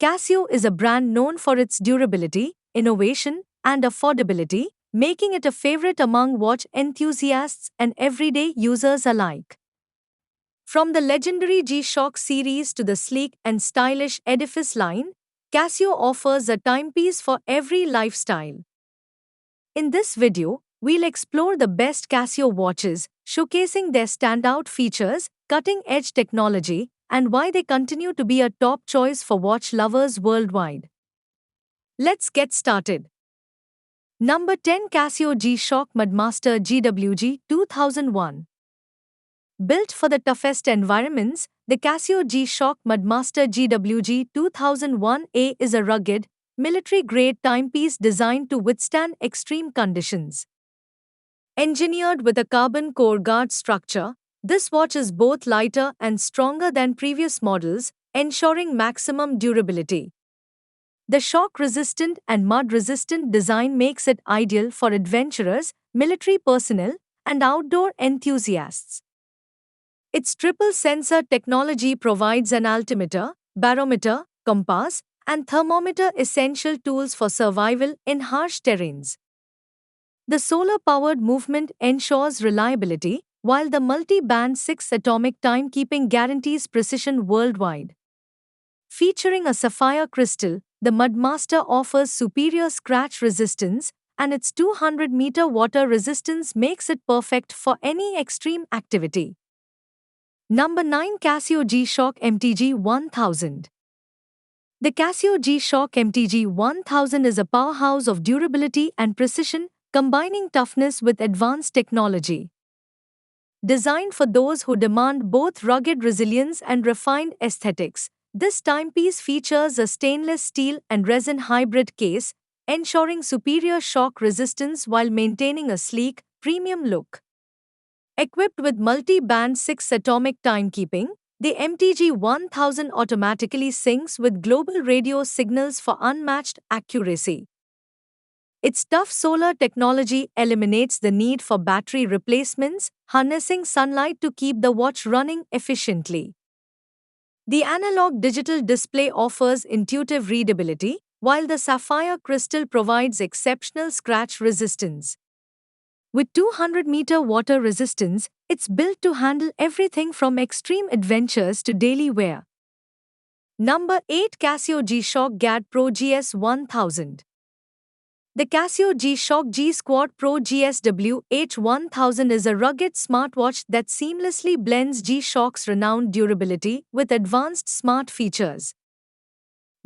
Casio is a brand known for its durability, innovation, and affordability, making it a favorite among watch enthusiasts and everyday users alike. From the legendary G-Shock series to the sleek and stylish Edifice line, Casio offers a timepiece for every lifestyle. In this video, we'll explore the best Casio watches, showcasing their standout features, cutting-edge technology, and why they continue to be a top choice for watch lovers worldwide. Let's get started. Number 10, Casio G-Shock Mudmaster GWG 2001. Built for the toughest environments, the Casio G-Shock Mudmaster GWG 2001A is a rugged, military-grade timepiece designed to withstand extreme conditions. Engineered with a carbon core guard structure, this watch is both lighter and stronger than previous models, ensuring maximum durability. The shock-resistant and mud-resistant design makes it ideal for adventurers, military personnel, and outdoor enthusiasts. Its triple-sensor technology provides an altimeter, barometer, compass, and thermometer, essential tools for survival in harsh terrains. The solar-powered movement ensures reliability, while the multi-band 6 atomic timekeeping guarantees precision worldwide. Featuring a sapphire crystal, the Mudmaster offers superior scratch resistance, and its 200-meter water resistance makes it perfect for any extreme activity. Number 9, Casio G-Shock MTG 1000. The Casio G-Shock MTG 1000 is a powerhouse of durability and precision, combining toughness with advanced technology. Designed for those who demand both rugged resilience and refined aesthetics, this timepiece features a stainless steel and resin hybrid case, ensuring superior shock resistance while maintaining a sleek, premium look. Equipped with multi-band 6 atomic timekeeping, the MTG 1000 automatically syncs with global radio signals for unmatched accuracy. Its tough solar technology eliminates the need for battery replacements, harnessing sunlight to keep the watch running efficiently. The analog digital display offers intuitive readability, while the sapphire crystal provides exceptional scratch resistance. With 200-meter water resistance, it's built to handle everything from extreme adventures to daily wear. Number 8, Casio G-Shock GAD Pro GS 1000. The Casio G-Shock G Squad Pro GSW H1000 is a rugged smartwatch that seamlessly blends G-Shock's renowned durability with advanced smart features.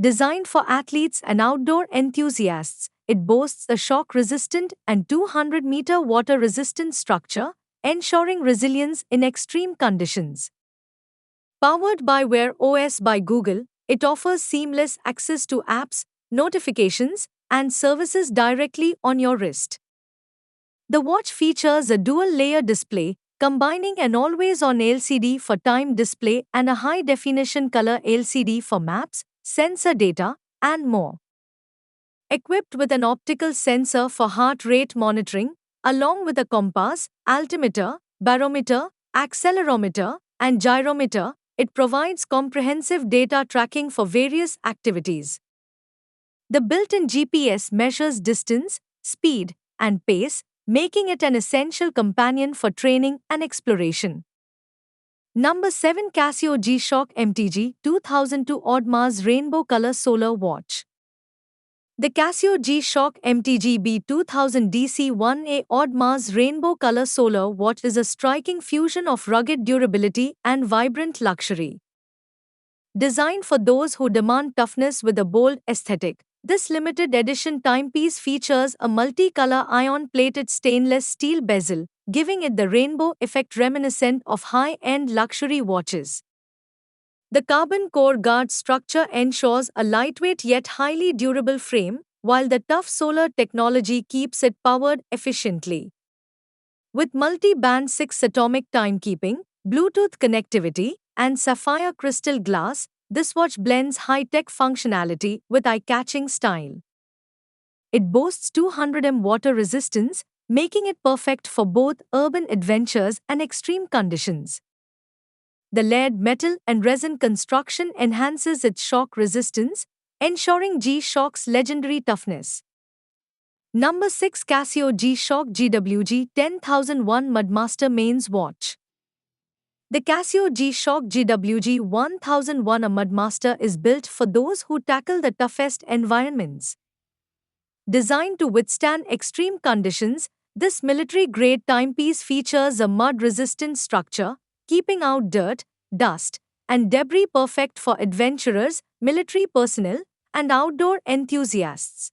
Designed for athletes and outdoor enthusiasts, it boasts a shock-resistant and 200-meter water-resistant structure, ensuring resilience in extreme conditions. Powered by Wear OS by Google, it offers seamless access to apps, notifications, and services directly on your wrist. The watch features a dual-layer display, combining an always-on LCD for time display and a high-definition color LCD for maps, sensor data, and more. Equipped with an optical sensor for heart rate monitoring, along with a compass, altimeter, barometer, accelerometer, and gyrometer, it provides comprehensive data tracking for various activities. The built-in GPS measures distance, speed, and pace, making it an essential companion for training and exploration. Number 7, Casio G-Shock MTG 2002 Audemars Rainbow Color Solar Watch. The Casio G-Shock MTG B2000 DC1A Audemars Rainbow Color Solar Watch is a striking fusion of rugged durability and vibrant luxury. Designed for those who demand toughness with a bold aesthetic, this limited edition timepiece features a multicolor ion-plated stainless steel bezel, giving it the rainbow effect reminiscent of high-end luxury watches. The carbon core guard structure ensures a lightweight yet highly durable frame, while the tough solar technology keeps it powered efficiently. With multi-band 6 atomic timekeeping, Bluetooth connectivity, and sapphire crystal glass, this watch blends high-tech functionality with eye-catching style. It boasts 200 water resistance, making it perfect for both urban adventures and extreme conditions. The layered metal and resin construction enhances its shock resistance, ensuring G-Shock's legendary toughness. Number 6 Casio G-Shock GWG 10001 Mudmaster Mains Watch. The Casio G-Shock GWG 1001 a Mudmaster is built for those who tackle the toughest environments. Designed to withstand extreme conditions, this military-grade timepiece features a mud-resistant structure, keeping out dirt, dust, and debris perfect for adventurers, military personnel, and outdoor enthusiasts.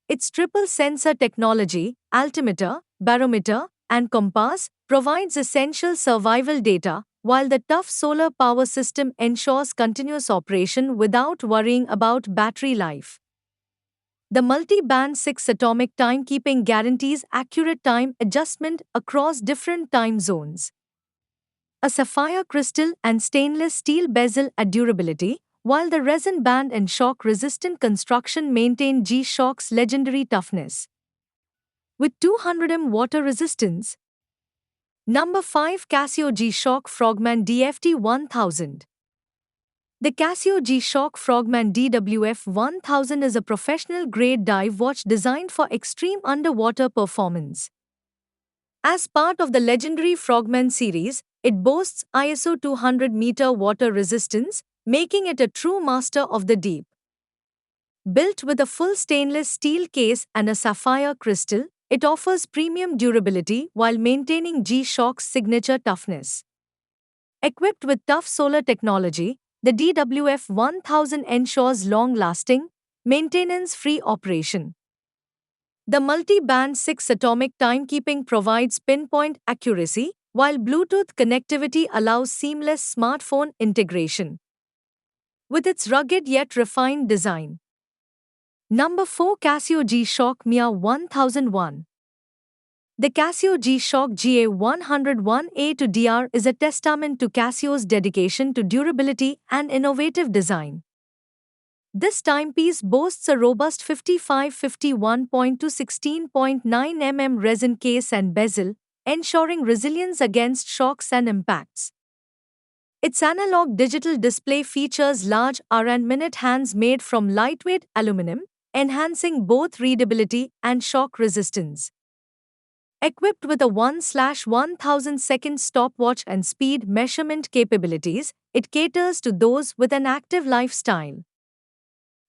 Its triple sensor technology, altimeter, barometer, and compass provides essential survival data, while the tough solar power system ensures continuous operation without worrying about battery life. The multi-band 6 atomic timekeeping guarantees accurate time adjustment across different time zones. A sapphire crystal and stainless steel bezel add durability, while the resin band and shock-resistant construction maintain G-Shock's legendary toughness. With 200 water resistance. Number 5 Casio G-Shock Frogman DFT 1000. The Casio G-Shock Frogman DWF 1000 is a professional-grade dive watch designed for extreme underwater performance. As part of the legendary Frogman series, it boasts ISO 200-meter water resistance, making it a true master of the deep. Built with a full stainless steel case and a sapphire crystal, it offers premium durability while maintaining G-Shock's signature toughness. Equipped with tough solar technology, the DWF 1000 ensures long-lasting, maintenance-free operation. The multi-band 6 atomic timekeeping provides pinpoint accuracy, while Bluetooth connectivity allows seamless smartphone integration. With its rugged yet refined design. Number 4 Casio G-Shock Mia 1001. The Casio G-Shock GA101A to DR is a testament to Casio's dedication to durability and innovative design. This timepiece boasts a robust 55-51.2 16.9 mm resin case and bezel, ensuring resilience against shocks and impacts. Its analog digital display features large R&minute hands made from lightweight aluminum, enhancing both readability and shock resistance. Equipped with a 1/1000 second stopwatch and speed measurement capabilities, it caters to those with an active lifestyle.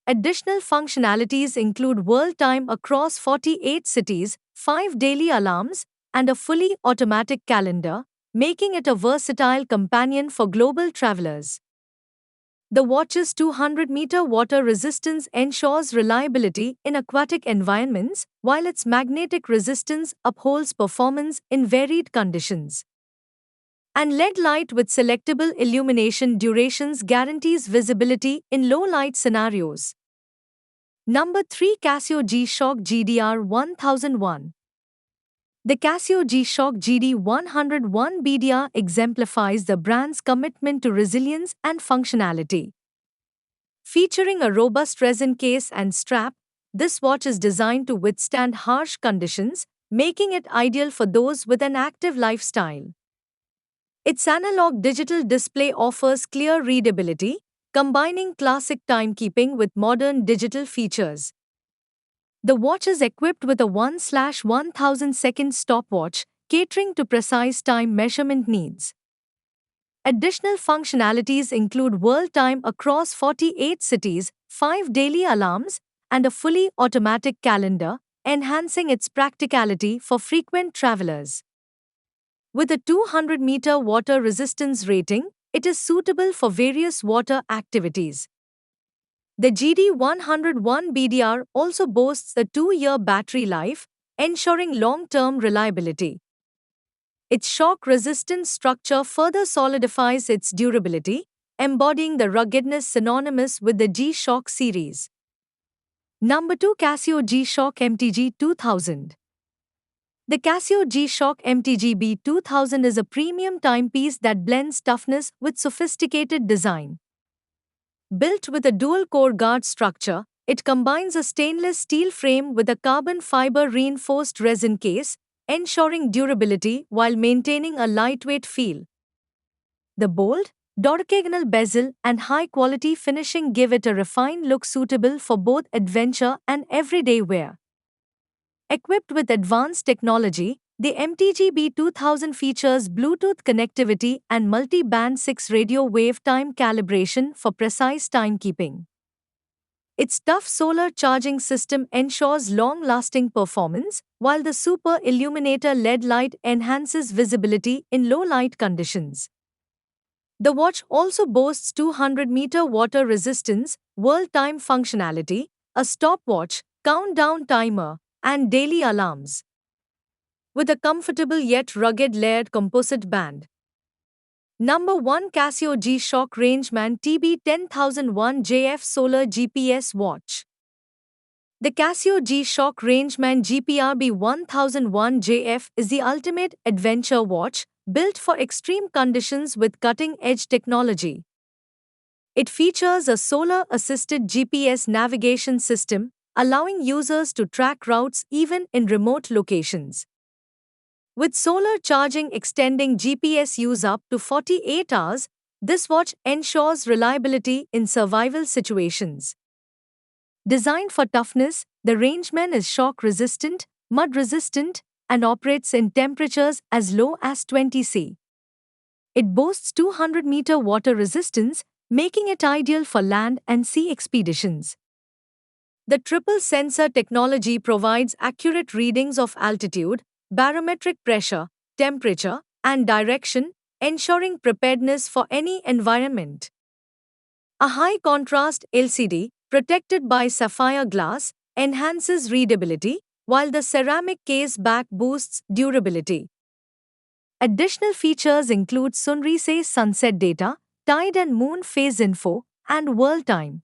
Additional functionalities include world time across 48 cities, 5 daily alarms, and a fully automatic calendar, making it a versatile companion for global travelers. The watch's 200-meter water resistance ensures reliability in aquatic environments, while its magnetic resistance upholds performance in varied conditions. And LED light with selectable illumination durations guarantees visibility in low-light scenarios. Number 3 Casio G-Shock GDR 1001. The Casio G-Shock GD101 BDR exemplifies the brand's commitment to resilience and functionality. Featuring a robust resin case and strap, this watch is designed to withstand harsh conditions, making it ideal for those with an active lifestyle. Its analog digital display offers clear readability, combining classic timekeeping with modern digital features. The watch is equipped with a 1/1000 second stopwatch, catering to precise time measurement needs. Additional functionalities include world time across 48 cities, 5 daily alarms, and a fully automatic calendar, enhancing its practicality for frequent travelers. With a 200-meter water resistance rating, it is suitable for various water activities. The GD101 BDR also boasts a 2-year battery life, ensuring long-term reliability. Its shock-resistant structure further solidifies its durability, embodying the ruggedness synonymous with the G-Shock series. Number 2 Casio G-Shock MTG 2000. The Casio G-Shock MTG B2000 is a premium timepiece that blends toughness with sophisticated design. Built with a dual-core guard structure, it combines a stainless steel frame with a carbon fiber reinforced resin case, ensuring durability while maintaining a lightweight feel. The bold, Dodecagonal bezel and high-quality finishing give it a refined look suitable for both adventure and everyday wear. Equipped with advanced technology, the MTG B2000 features Bluetooth connectivity and multi-band 6 radio wave time calibration for precise timekeeping. Its tough solar charging system ensures long-lasting performance, while the Super Illuminator LED light enhances visibility in low-light conditions. The watch also boasts 200-meter water resistance, world time functionality, a stopwatch, countdown timer, and daily alarms. With a comfortable yet rugged layered composite band. Number 1 Casio G-Shock Rangeman TB10001JF Solar GPS Watch. The Casio G-Shock Rangeman GPRB1001JF is the ultimate adventure watch, built for extreme conditions with cutting-edge technology. It features a solar-assisted GPS navigation system, allowing users to track routes even in remote locations. With solar charging extending GPS use up to 48 hours, this watch ensures reliability in survival situations. Designed for toughness, the Rangeman is shock-resistant, mud-resistant, and operates in temperatures as low as 20 C. It boasts 200-meter water resistance, making it ideal for land and sea expeditions. The triple sensor technology provides accurate readings of altitude, barometric pressure, temperature, and direction, ensuring preparedness for any environment. A high-contrast LCD, protected by sapphire glass, enhances readability, while the ceramic case back boosts durability. Additional features include Sunrise sunset data, tide and moon phase info, and world time.